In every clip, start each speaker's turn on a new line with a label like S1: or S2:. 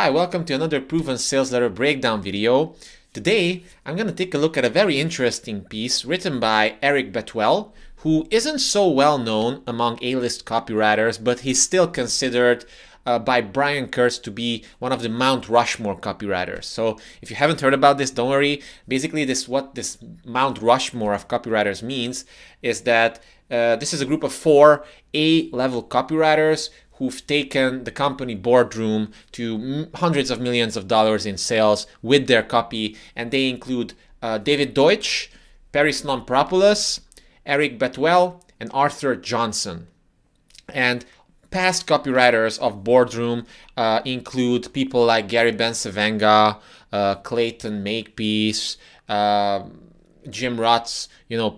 S1: Hi, welcome to another proven sales letter breakdown video. Today, I'm going to take a look at a very interesting piece written by Eric Beteul, who isn't so well known among A-list copywriters, but he's still considered by Brian Kurtz to be one of the Mount Rushmore copywriters. So if you haven't heard about this, don't worry. Basically, what this Mount Rushmore of copywriters means is that this is a group of 4 A-level copywriters who've taken the company Boardroom to hundreds of millions of dollars in sales with their copy, and they include David Deutsch, Parris Lampropoulos, Eric Beteul, and Arthur Johnson. And past copywriters of Boardroom include people like Gary Bencivenga, Clayton Makepeace, Jim Rutz,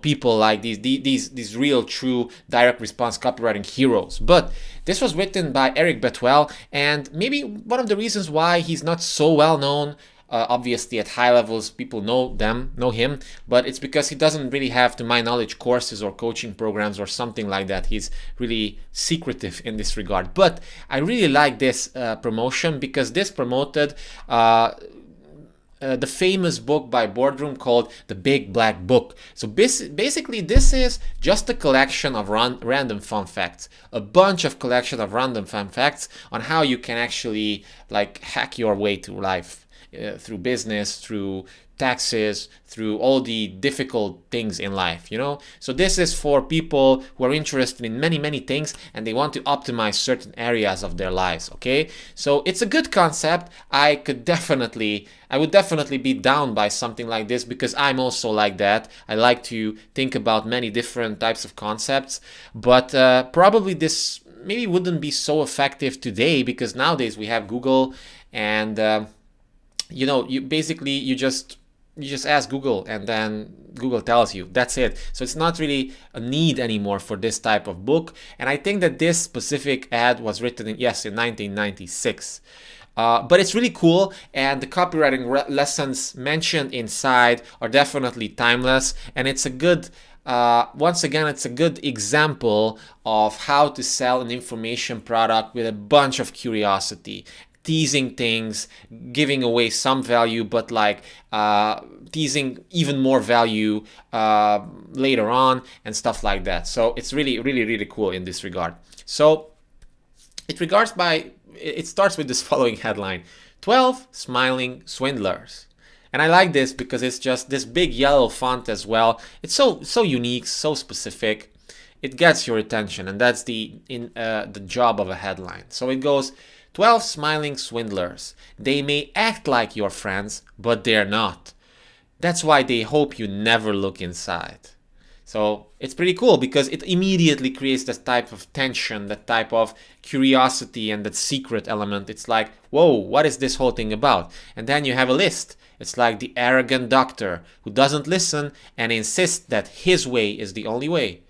S1: people like these real true direct response copywriting heroes. But this was written by Eric Beteul, and maybe one of the reasons why he's not so well known, obviously at high levels people know him, but it's because he doesn't really have, to my knowledge, courses or coaching programs or something like that. He's really secretive in this regard. But I really like this promotion because this promoted the famous book by Boardroom called The Big Black Book. So basically this is just a collection of random fun facts, a bunch of collection of random fun facts on how you can actually hack your way to life, through business, through taxes, through all the difficult things in life, So this is for people who are interested in many things and they want to optimize certain areas of their lives, okay? So it's a good concept. I would definitely be down by something like this because I'm also like that. I like to think about many different types of concepts, but probably this maybe wouldn't be so effective today because nowadays we have Google and you just ask Google and then Google tells you. That's it. So it's not really a need anymore for this type of book. And I think that this specific ad was written in 1996. But it's really cool, and the copywriting lessons mentioned inside are definitely timeless, and it's a good once again, it's a good example of how to sell an information product with a bunch of curiosity. Teasing things, giving away some value, but teasing even more value later on and stuff like that. So it's really cool in this regard. So it starts with this following headline: 12 smiling swindlers. And I like this because it's just this big yellow font as well. It's so unique, so specific. It gets your attention, and that's the job of a headline. So it goes: 12 smiling swindlers. They may act like your friends, but they're not. That's why they hope you never look inside. So it's pretty cool because it immediately creates that type of tension, that type of curiosity and that secret element. It's like, whoa, what is this whole thing about? And then you have a list. It's like the arrogant doctor who doesn't listen and insists that his way is the only way.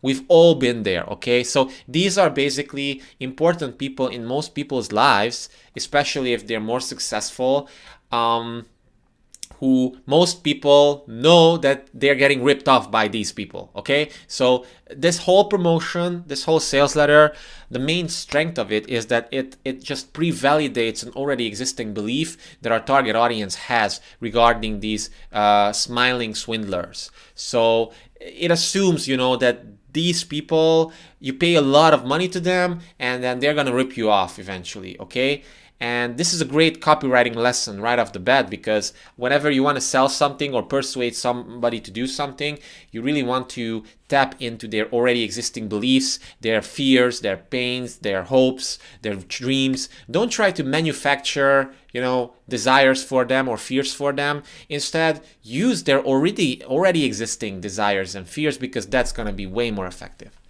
S1: We've all been there, okay? So these are basically important people in most people's lives, especially if they're more successful, who most people know that they're getting ripped off by these people, okay? So this whole promotion, this whole sales letter, the main strength of it is that it just pre-validates an already existing belief that our target audience has regarding these smiling swindlers. So it assumes, that these people, you pay a lot of money to them and then they're gonna rip you off eventually, okay? And this is a great copywriting lesson right off the bat because whenever you want to sell something or persuade somebody to do something, you really want to tap into their already existing beliefs, their fears, their pains, their hopes, their dreams. Don't try to manufacture, desires for them or fears for them. Instead, use their already existing desires and fears because that's going to be way more effective.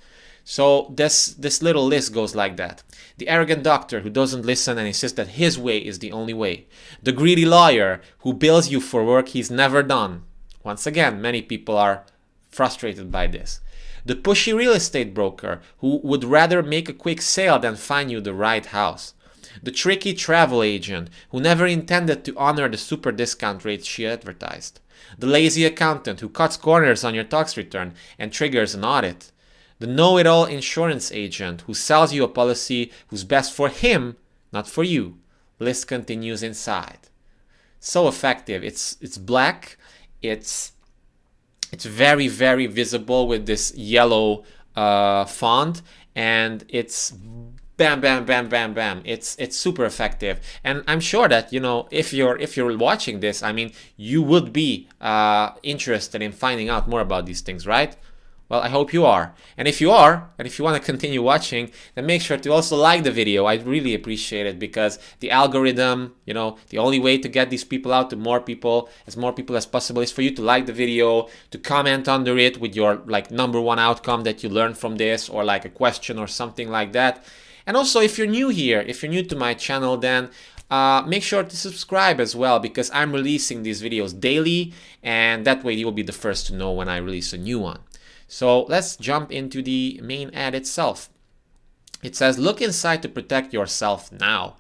S1: So this little list goes like that. The arrogant doctor who doesn't listen and insists that his way is the only way. The greedy lawyer who bills you for work he's never done. Once again, many people are frustrated by this. The pushy real estate broker who would rather make a quick sale than find you the right house. The tricky travel agent who never intended to honor the super discount rates she advertised. The lazy accountant who cuts corners on your tax return and triggers an audit. The know-it-all insurance agent who sells you a policy who's best for him, not for you. list continues inside. So effective. It's black. It's very, very visible with this yellow font, and it's bam, bam, bam, bam, bam. It's super effective. And I'm sure that, you know, if you're watching this, I mean, you would be interested in finding out more about these things, right? Well, I hope you are. And if you are, and if you want to continue watching, then make sure to also like the video. I'd really appreciate it, because the algorithm, you know, the only way to get these people out to more people as possible, is for you to like the video, to comment under it with your like #1 outcome that you learned from this, or like a question or something like that. And also, if you're new here, if you're new to my channel, then make sure to subscribe as well, because I'm releasing these videos daily, and that way you'll be the first to know when I release a new one. So let's jump into the main ad itself. It says, look inside to protect yourself now.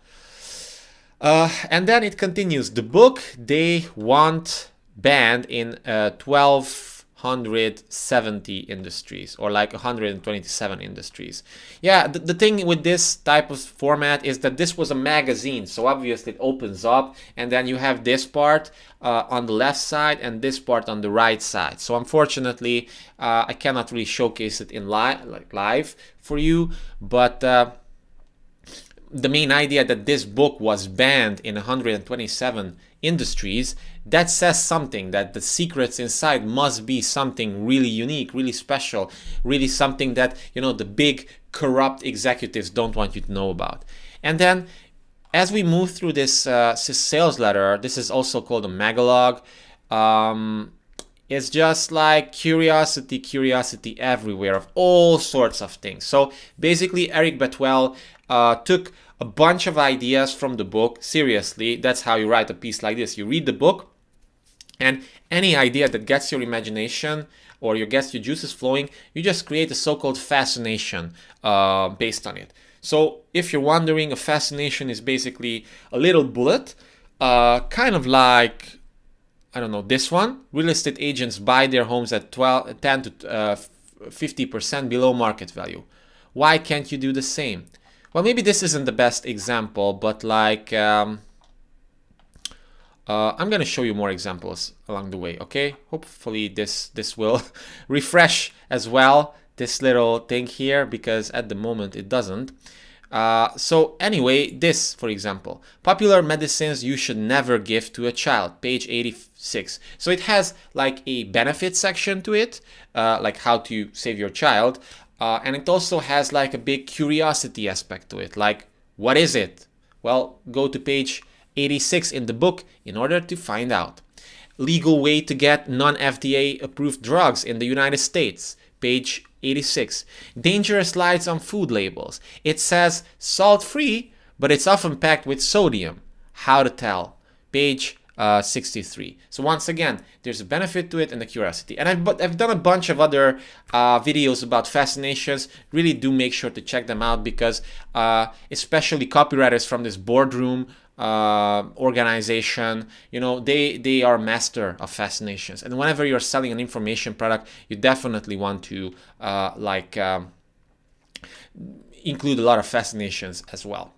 S1: And then it continues. The book they want banned in 1,270 industries, or like 127 industries. Yeah, the thing with this type of format is that this was a magazine, so obviously it opens up, and then you have this part on the left side and this part on the right side. So unfortunately, I cannot really showcase it in live for you, but the main idea that this book was banned in 127 industries, that says something, that the secrets inside must be something really unique, really special, really something that, you know, the big corrupt executives don't want you to know about. And then as we move through this sales letter, this is also called a magalog. It's just like curiosity everywhere of all sorts of things. So basically, Eric Beteul took a bunch of ideas from the book. Seriously, that's how you write a piece like this. You read the book, and any idea that gets your imagination or gets your juices flowing, you just create a so-called fascination based on it. So if you're wondering, a fascination is basically a little bullet, kind of like, I don't know, this one. Real estate agents buy their homes at 10 to 50% below market value. Why can't you do the same? Well, maybe this isn't the best example, but like, I'm going to show you more examples along the way, okay? Hopefully this will refresh as well, this little thing here, because at the moment it doesn't. So anyway, this, for example, popular medicines you should never give to a child, page 86. So it has like a benefit section to it, like how to save your child. And it also has like a big curiosity aspect to it. Like, what is it? Well, go to page 86 in the book in order to find out. Legal way to get non-FDA approved drugs in the United States, page 86. Dangerous lies on food labels. It says salt-free, but it's often packed with sodium. How to tell, page 63. So once again, there's a benefit to it and a curiosity. And I've done a bunch of other videos about fascinations. Really do make sure to check them out, because especially copywriters from this Boardroom organization, you know, they are master of fascinations. And whenever you're selling an information product, you definitely want to include a lot of fascinations as well.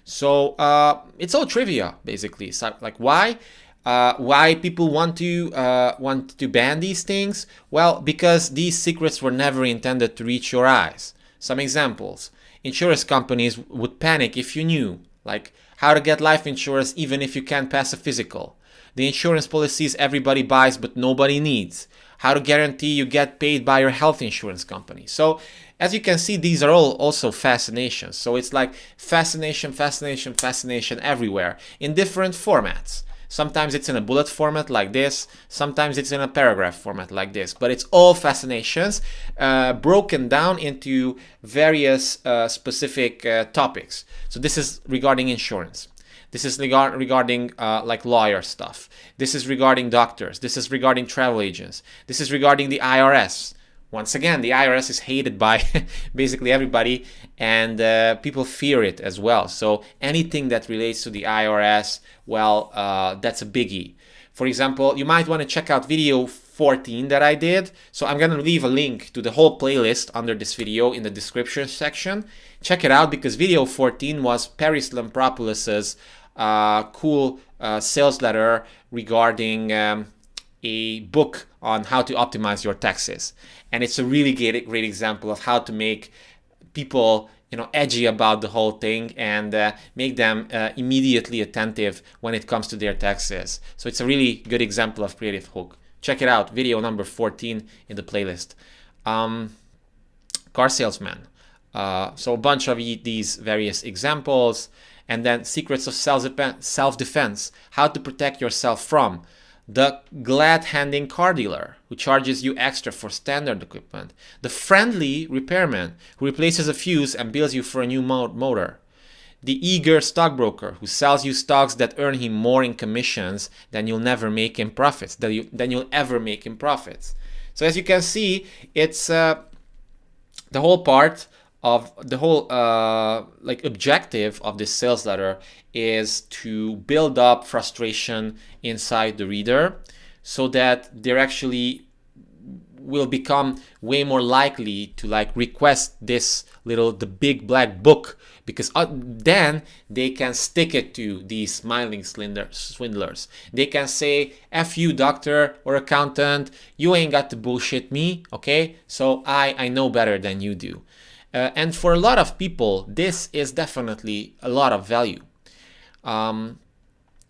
S1: So it's all trivia, basically. So, like, why people want to ban these things? Well, because these secrets were never intended to reach your eyes. Some examples: insurance companies would panic if you knew, like, how to get life insurance even if you can't pass a physical. The insurance policies everybody buys but nobody needs. How to guarantee you get paid by your health insurance company. So as you can see, these are all also fascinations. So it's like fascination everywhere in different formats. Sometimes it's in a bullet format like this. Sometimes it's in a paragraph format like this. But it's all fascinations broken down into various specific topics. So this is regarding insurance. This is regarding like lawyer stuff. This is regarding doctors. This is regarding travel agents. This is regarding the IRS. Once again, the IRS is hated by basically everybody, and people fear it as well. So anything that relates to the IRS, well, that's a biggie. For example, you might want to check out video 14 that I did. So I'm going to leave a link to the whole playlist under this video in the description section. Check it out, because video 14 was Parris Lampropoulos' cool sales letter regarding a book on how to optimize your taxes. And it's a really great example of how to make people edgy about the whole thing and make them immediately attentive when it comes to their taxes. So it's a really good example of creative hook. Check it out, video number 14 in the playlist. Car salesman. So a bunch of these various examples. And then secrets of self-defense, how to protect yourself from. The glad-handing car dealer who charges you extra for standard equipment. The friendly repairman who replaces a fuse and bills you for a new motor. The eager stockbroker who sells you stocks that earn him more in commissions than you'll never make in profits, than you'll ever make in profits. So as you can see, it's the whole part of the whole objective of this sales letter is to build up frustration inside the reader so that they're actually will become way more likely to request the big black book, because then they can stick it to these smiling swindlers. They can say, F you, doctor or accountant, you ain't got to bullshit me, okay? So I know better than you do. And for a lot of people, this is definitely a lot of value.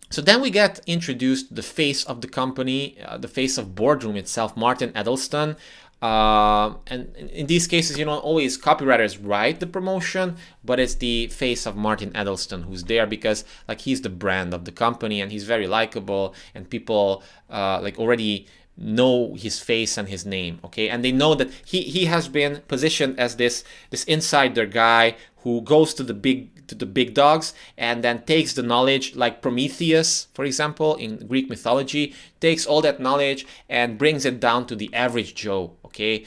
S1: So then we get introduced to the face of the company, the face of Boardroom itself, Martin Edelston. And in these cases, always copywriters write the promotion, but it's the face of Martin Edelston who's there because he's the brand of the company and he's very likable and people already know his face and his name, okay? And they know that he has been positioned as this insider guy who goes to the big dogs and then takes the knowledge, like Prometheus, for example, in Greek mythology, takes all that knowledge and brings it down to the average Joe, okay?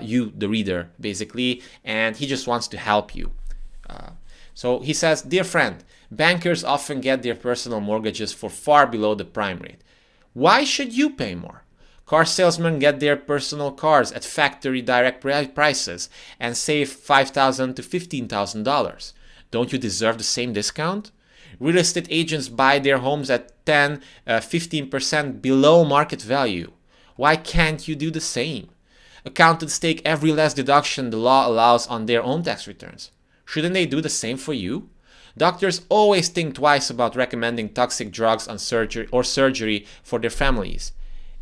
S1: You, the reader, basically, and he just wants to help you. So he says, dear friend, bankers often get their personal mortgages for far below the prime rate. Why should you pay more? Car salesmen get their personal cars at factory direct prices and save $5,000 to $15,000. Don't you deserve the same discount? Real estate agents buy their homes at 10, 15% below market value. Why can't you do the same? Accountants take every less deduction the law allows on their own tax returns. Shouldn't they do the same for you? Doctors always think twice about recommending toxic drugs on surgery for their families.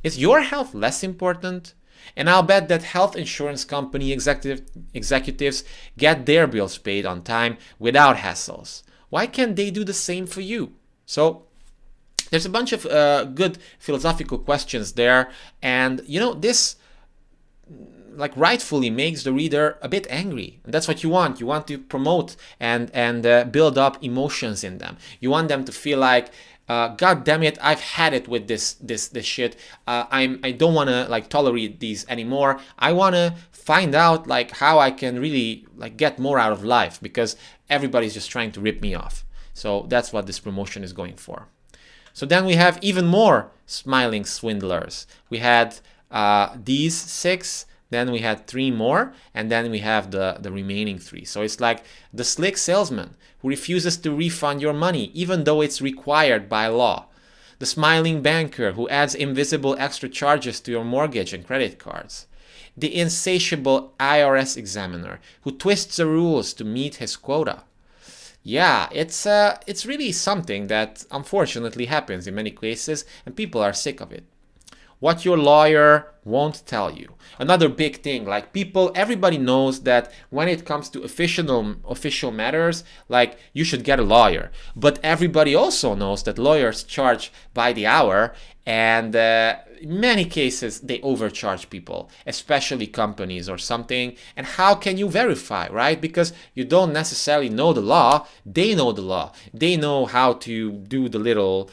S1: Is your health less important? And I'll bet that health insurance company executives get their bills paid on time without hassles. Why can't they do the same for you? So there's a bunch of good philosophical questions there. And this rightfully makes the reader a bit angry. And that's what you want. You want to promote and build up emotions in them. You want them to feel like, God damn it, I've had it with this shit. I don't want to tolerate these anymore. I want to find out how I can really get more out of life because everybody's just trying to rip me off. So that's what this promotion is going for. So then we have even more smiling swindlers. We had these 6. Then we had 3 more, and then we have the remaining 3. So it's like the slick salesman who refuses to refund your money, even though it's required by law. The smiling banker who adds invisible extra charges to your mortgage and credit cards. The insatiable IRS examiner who twists the rules to meet his quota. Yeah, it's really something that unfortunately happens in many cases, and people are sick of it. What your lawyer won't tell you. Another big thing, everybody knows that when it comes to official matters, you should get a lawyer. But everybody also knows that lawyers charge by the hour, and in many cases they overcharge people, especially companies or something. And how can you verify, right? Because you don't necessarily know the law. They know the law. They know how to do the little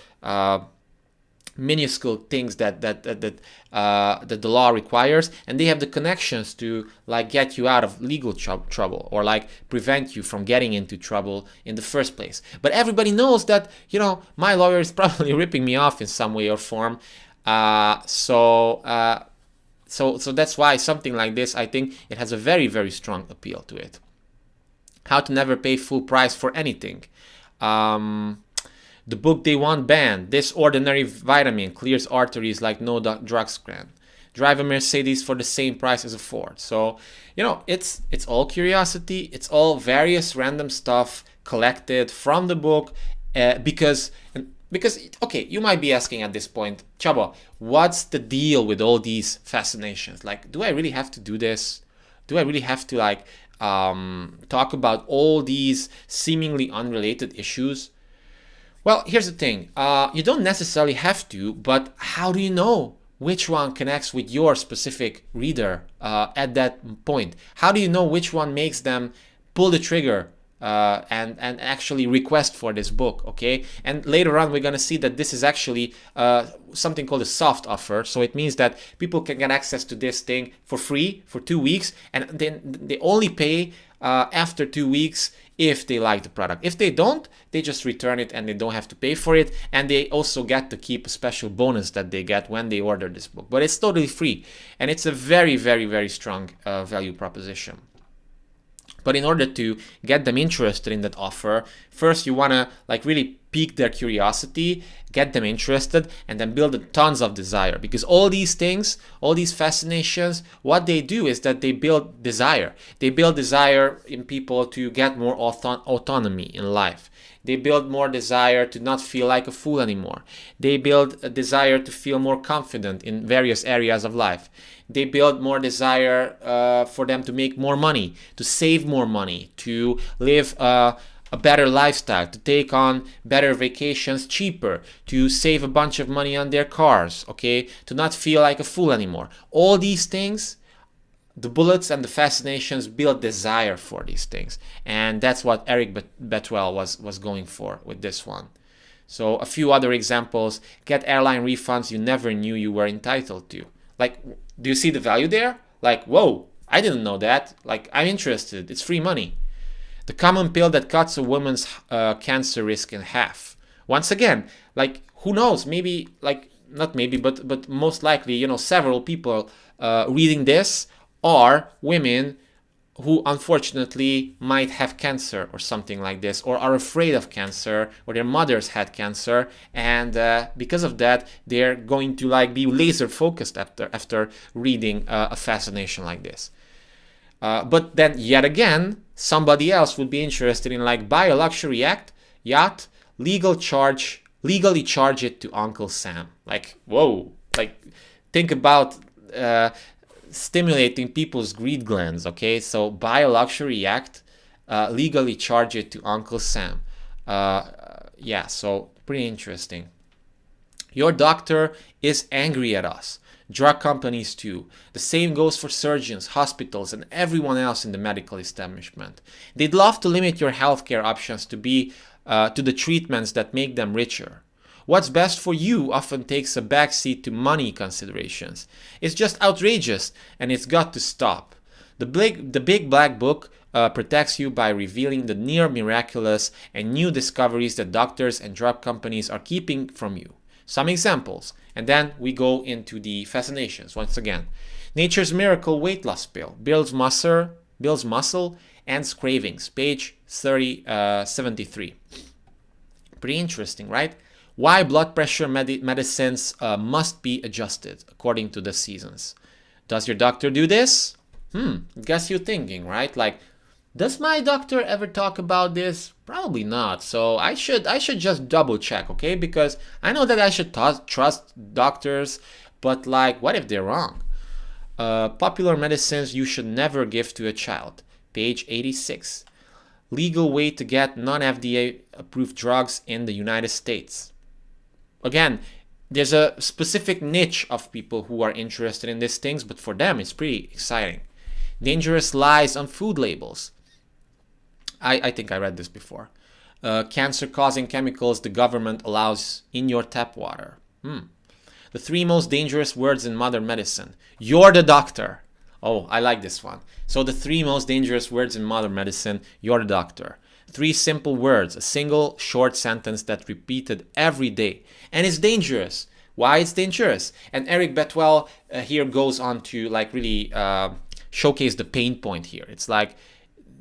S1: minuscule things that the law requires, and they have the connections to get you out of legal trouble or prevent you from getting into trouble in the first place. But everybody knows that my lawyer is probably ripping me off in some way or form. So that's why something like this, I think it has a very, very strong appeal to it. How to never pay full price for anything. The book they want banned. This ordinary vitamin clears arteries like no drugs can. Drive a Mercedes for the same price as a Ford. So, it's all curiosity. It's all various random stuff collected from the book because, okay, you might be asking at this point, Csaba, what's the deal with all these fascinations? Like, do I really have to do this? Do I really have to talk about all these seemingly unrelated issues? Well, here's the thing. You don't necessarily have to, but how do you know which one connects with your specific reader at that point? How do you know which one makes them pull the trigger and actually request for this book, okay? And later on, we're going to see that this is actually something called a soft offer. So it means that people can get access to this thing for free for 2 weeks, and then they only pay after 2 weeks if they like the product. If they don't, they just return it and they don't have to pay for it. And they also get to keep a special bonus that they get when they order this book. But it's totally free. And it's a very, very, very strong value proposition. But in order to get them interested in that offer, first you want to really pique their curiosity, get them interested, and then build tons of desire. Because all these things, all these fascinations, what they do is that they build desire. They build desire in people to get more autonomy in life. They build more desire to not feel like a fool anymore. They build a desire to feel more confident in various areas of life. They build more desire for them to make more money, to save more money, to live a better lifestyle, to take on better vacations cheaper, to save a bunch of money on their cars, okay? To not feel like a fool anymore. All these things, the bullets and the fascinations build desire for these things. And that's what Eric Beteul was going for with this one. So a few other examples: get airline refunds you never knew you were entitled to. Like, do you see the value there? Like, whoa, I didn't know that. Like, I'm interested. It's free money. The common pill that cuts a woman's cancer risk in half. Once again, like, who knows? Maybe, not maybe, but most likely, several people reading this are women who unfortunately might have cancer or something like this, or are afraid of cancer, or their mothers had cancer, and because of that, they're going to be laser focused after reading a fascination like this. But then yet again, somebody else would be interested in buy a luxury yacht, legally charge it to Uncle Sam. Like, whoa, think about stimulating people's greed glands, okay? So buy a luxury yacht, legally charge it to Uncle Sam. Yeah, so pretty interesting. Your doctor is angry at us. Drug companies too. The same goes for surgeons, hospitals, and everyone else in the medical establishment. They'd love to limit your healthcare options to the treatments that make them richer. What's best for you often takes a backseat to money considerations. It's just outrageous, and it's got to stop. The big black book protects you by revealing the near miraculous and new discoveries that doctors and drug companies are keeping from you. Some examples, and then we go into the fascinations once again. Nature's Miracle Weight Loss Pill builds muscle, ends cravings. Page 73. Pretty interesting, right? Why blood pressure medicines must be adjusted according to the seasons. Does your doctor do this? Guess you're thinking, right? Does my doctor ever talk about this? Probably not. So I should just double check, okay? Because I know that I should trust doctors, but what if they're wrong? Popular medicines you should never give to a child. Page 86. Legal way to get non-FDA approved drugs in the United States. Again, there's a specific niche of people who are interested in these things, but for them it's pretty exciting. Dangerous lies on food labels. I think I read this before. Cancer-causing chemicals the government allows in your tap water. The 3 most dangerous words in modern medicine. You're the doctor. Oh, I like this one. So the 3 most dangerous words in modern medicine. You're the doctor. 3 simple words, a single short sentence that's repeated every day. And it's dangerous. Why it's dangerous? And Eric Beteul here goes on to really showcase the pain point here. It's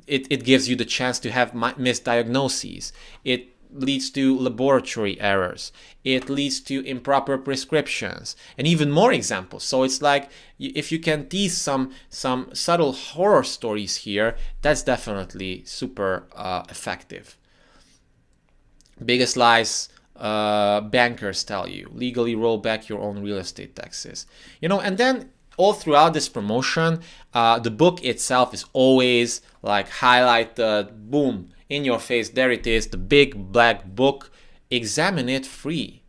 S1: it gives you the chance to have misdiagnoses. It leads to laboratory errors. It leads to improper prescriptions, and even more examples. So it's like, if you can tease some subtle horror stories here, that's definitely super effective. Biggest lies bankers tell you: legally roll back your own real estate taxes. And then all throughout this promotion, the book itself is always like highlighted, boom, in your face. There it is, the big black book. Examine it free.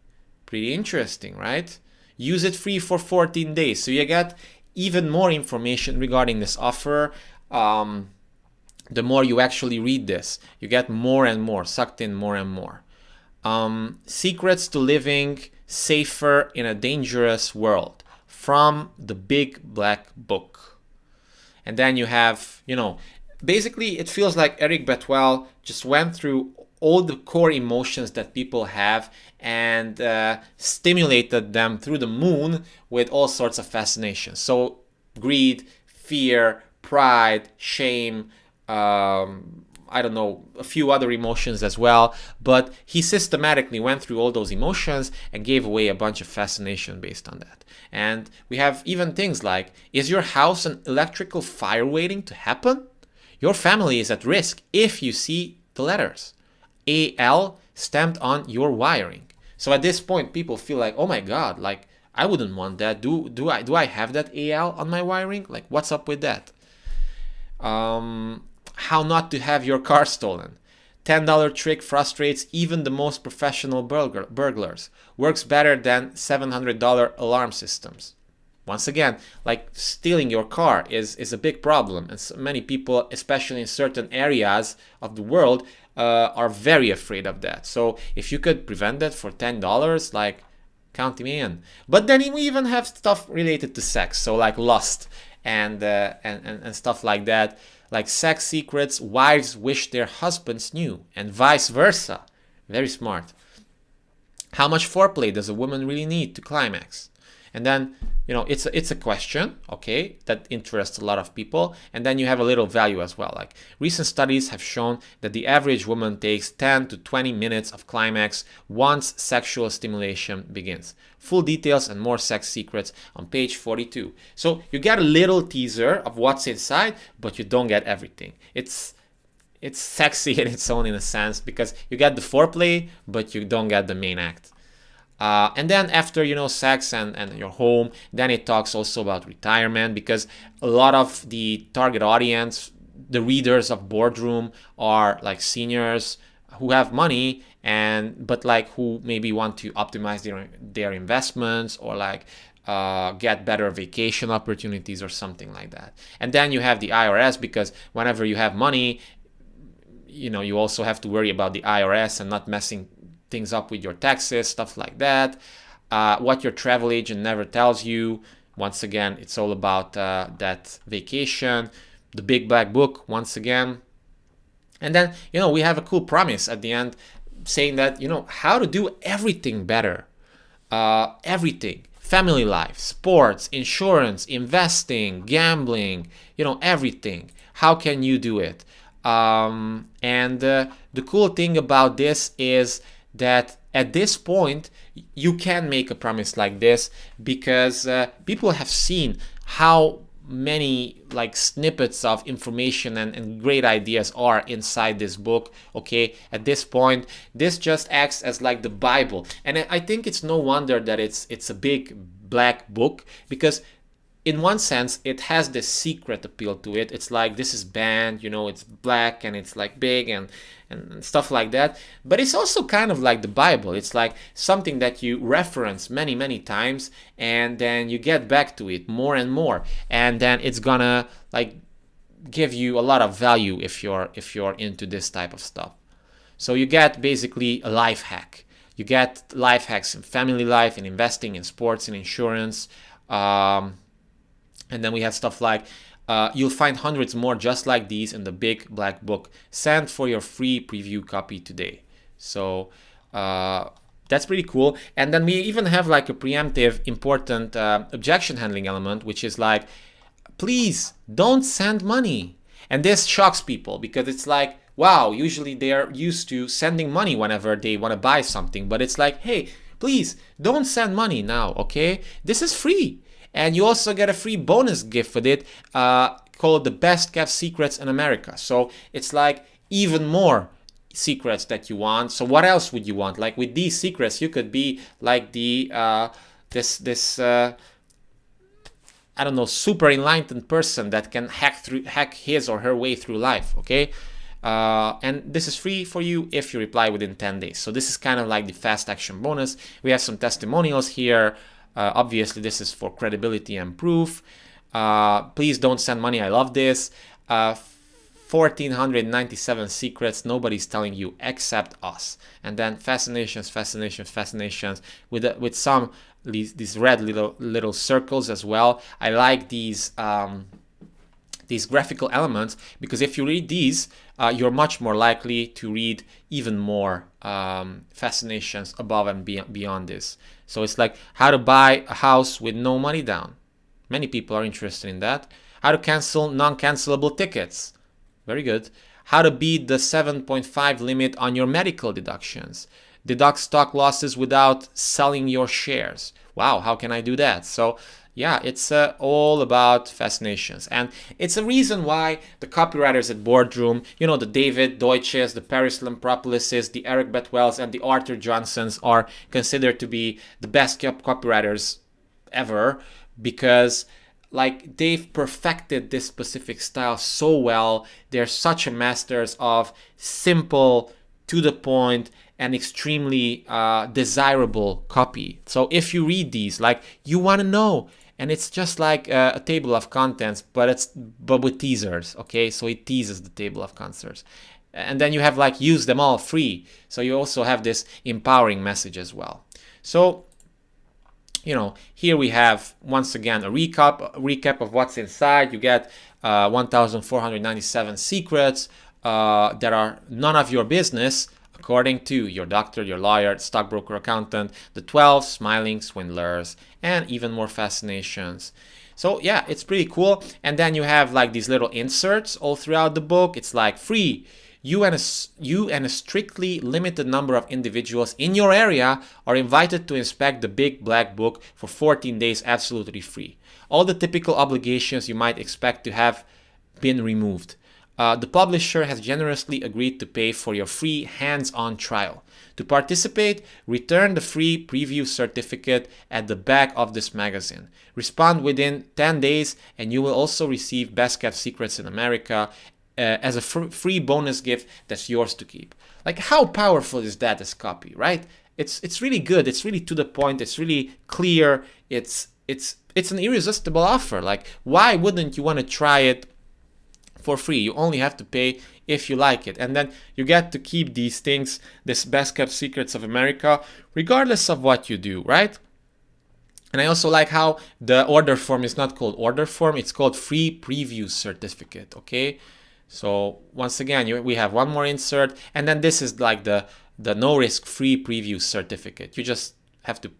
S1: Pretty interesting, right? Use it free for 14 days. So you get even more information regarding this offer. The more you actually read this, you get more and more, sucked in more and more. Secrets to living safer in a dangerous world, from the big black book. And then you have, basically it feels like Eric Beteul just went through all the core emotions that people have and stimulated them through the moon with all sorts of fascination. So greed, fear, pride, shame, I don't know, a few other emotions as well, but he systematically went through all those emotions and gave away a bunch of fascination based on that. And we have even things like, is your house an electrical fire waiting to happen? Your family is at risk if you see the letters AL stamped on your wiring. So at this point, people feel like, oh my God, like I wouldn't want that. Do I have that AL on my wiring? Like, what's up with that? How not to have your car stolen. $10 trick frustrates even the most professional burglars. Works better than $700 alarm systems. Once again, like stealing your car is a big problem, and so many people, especially in certain areas of the world, are very afraid of that. So if you could prevent that for $10, like, count me in. But then we even have stuff related to sex, so like lust and stuff like that. Like sex secrets wives wish their husbands knew, and vice versa. Very smart. How much foreplay does a woman really need to climax? And then, it's a question, okay, that interests a lot of people. And then you have a little value as well. Like, recent studies have shown that the average woman takes 10 to 20 minutes of climax once sexual stimulation begins. Full details and more sex secrets on page 42. So you get a little teaser of what's inside, but you don't get everything. It's sexy in its own, in a sense, because you get the foreplay, but you don't get the main act. And then after, sex and your home, then it talks also about retirement, because a lot of the target audience, the readers of Boardroom, are like seniors who have money but like who maybe want to optimize their investments, or like get better vacation opportunities or something like that. And then you have the IRS, because whenever you have money, you also have to worry about the IRS and not messing things up with your taxes, stuff like that. What your travel agent never tells you. Once again, it's all about that vacation. The big black book, once again. And then, we have a cool promise at the end saying that, how to do everything better. Everything. Family life, sports, insurance, investing, gambling, everything. How can you do it? And the cool thing about this is that at this point you can make a promise like this, because people have seen how many like snippets of information and great ideas are inside this book. Okay, at this point this just acts as like the Bible, and I think it's no wonder that it's a big black book, because in one sense it has this secret appeal to it. It's like, this is banned, it's black and it's like big and stuff like that. But it's also kind of like the Bible. It's like something that you reference many times, and then you get back to it more and more, and then it's gonna like give you a lot of value if you're into this type of stuff. So you get basically a life hack. You get life hacks in family life, in investing, in sports, in insurance. And then we have stuff like, you'll find hundreds more just like these in the big black book. Send for your free preview copy today. So that's pretty cool. And then we even have like a preemptive, important objection handling element, which is like, please don't send money. And this shocks people, because it's like, wow, usually they're used to sending money whenever they want to buy something, but it's like, hey, please don't send money now, okay? This is free. And you also get a free bonus gift with it called the Best Kept Secrets in America. So it's like even more secrets that you want. So what else would you want? Like with these secrets, you could be like the I don't know, super enlightened person that can hack his or her way through life, okay? And this is free for you if you reply within 10 days. So this is kind of like the fast action bonus. We have some testimonials here. Obviously, this is for credibility and proof. Please don't send money. I love this. 1,497 secrets nobody's telling you except us. And then fascinations with some these red little circles as well. I like these graphical elements because if you read these, you're much more likely to read even more fascinations above and beyond this. So it's like how to buy a house with no money down. Many people are interested in that. How to cancel non-cancelable tickets. Very good. How to beat the 7.5 limit on your medical deductions. Deduct stock losses without selling your shares. Wow, how can I do that? So yeah, it's all about fascinations. And it's a reason why the copywriters at Boardroom, you know, the David Deutsches, the Parris Lampropoulos, the Eric Betuels, and the Arthur Johnsons are considered to be the best copywriters ever, because like they've perfected this specific style so well. They're such a masters of simple, to the point, and extremely desirable copy. So if you read these, like you want to know, and it's just like a table of contents, but with teasers, okay? So it teases the table of contents. And then you have like use them all free. So you also have this empowering message as well. So, you know, here we have once again a recap of what's inside. You get 1,497 secrets that are none of your business, according to your doctor, your lawyer, stockbroker, accountant, the 12 smiling swindlers, and even more fascinations. So yeah, it's pretty cool. And then you have like these little inserts all throughout the book. It's like free. You and a strictly limited number of individuals in your area are invited to inspect the big black book for 14 days absolutely free. All the typical obligations you might expect to have been removed. The publisher has generously agreed to pay for your free hands-on trial. To participate, return the free preview certificate at the back of this magazine. Respond within 10 days and you will also receive Best Kept Secrets in America as a free bonus gift that's yours to keep. Like, how powerful is that as copy, right? It's really good. It's really to the point. It's really clear. It's an irresistible offer. Like, why wouldn't you want to try it for free? You only have to pay if you like it. And then you get to keep these things, this Best Kept Secrets of America, regardless of what you do, right? And I also like how the order form is not called order form, it's called free preview certificate, okay? So once again, we have one more insert, and then this is like the no risk free preview certificate. You just have to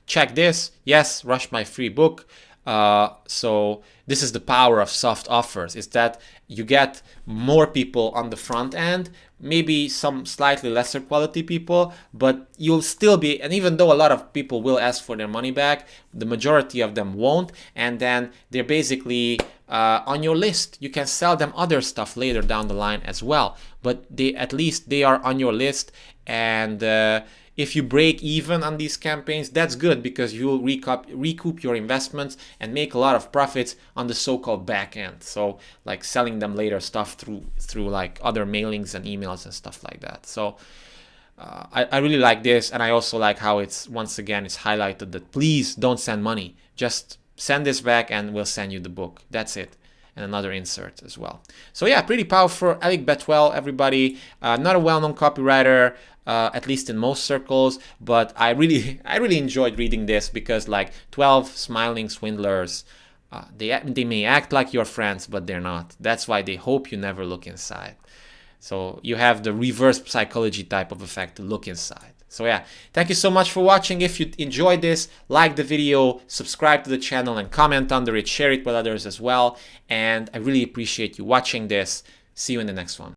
S1: check this. Yes, rush my free book. So this is the power of soft offers, is that you get more people on the front end, maybe some slightly lesser quality people, but you'll still be, and even though a lot of people will ask for their money back, the majority of them won't, and then they're basically on your list. You can sell them other stuff later down the line as well, but at least they are on your list. And if you break even on these campaigns, that's good, because you'll recoup your investments and make a lot of profits on the so-called back end. So like selling them later stuff through like other mailings and emails and stuff like that. So I really like this, and I also like how it's highlighted that please don't send money. Just send this back and we'll send you the book. That's it. And another insert as well. So yeah, pretty powerful. Eric Beteul, everybody. Not a well-known copywriter, at least in most circles, but I really enjoyed reading this, because like 12 smiling swindlers, they may act like your friends, but they're not. That's why they hope you never look inside. So you have the reverse psychology type of effect to look inside. So yeah, thank you so much for watching. If you enjoyed this, like the video, subscribe to the channel, and comment under it. Share it with others as well. And I really appreciate you watching this. See you in the next one.